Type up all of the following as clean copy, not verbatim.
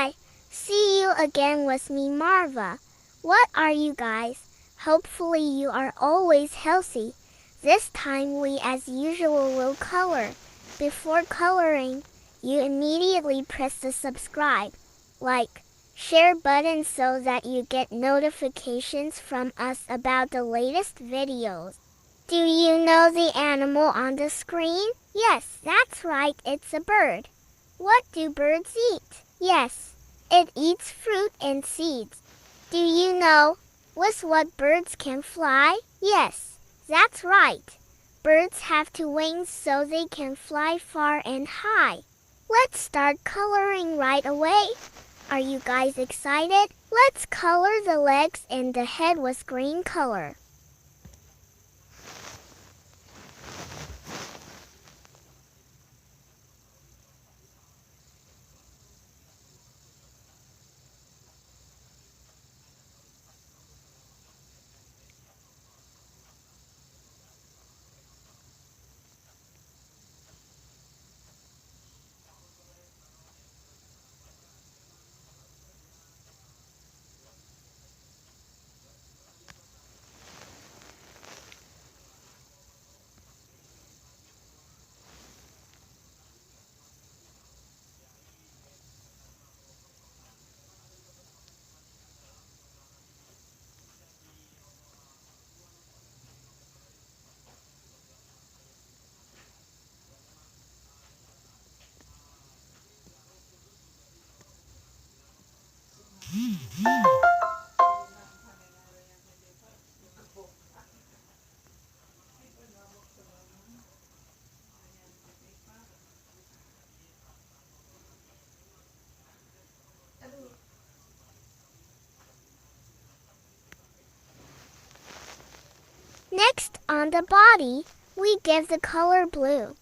Hi, see you again with me, Marva. What are you guys? Hopefully you are always healthy. This time we as usual will color. Before coloring, you immediately press the subscribe, like, share button so that you get notifications from us about the latest videos. Do you know the animal on the screen? Yes, that's right, it's a bird. What do birds eat? Yes, it eats fruit and seeds. Do you know with what birds can fly? Yes, that's right. Birds have two wings so they can fly far and high. Let's start coloring right away. Are you guys excited? Let's color the legs and the head with green color. Next, on the body, we give the color blue.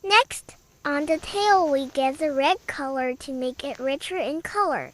Next, on the tail we give the red color to make it richer in color.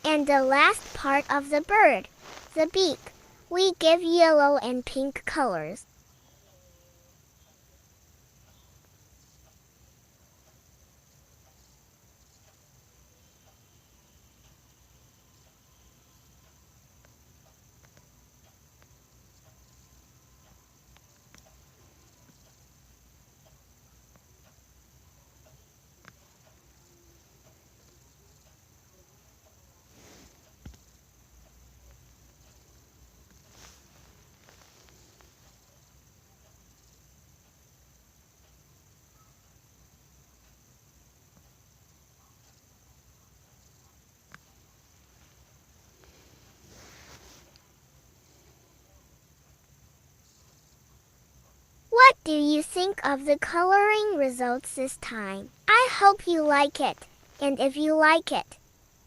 And the last part of the bird, the beak, we give yellow and pink colors. What do you think of the coloring results this time? I hope you like it. And if you like it,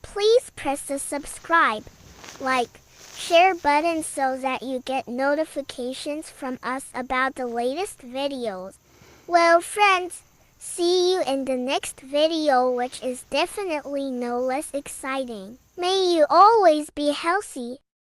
please press the subscribe, like, share button so that you get notifications from us about the latest videos. Well friends, see you in the next video, which is definitely no less exciting. May you always be healthy.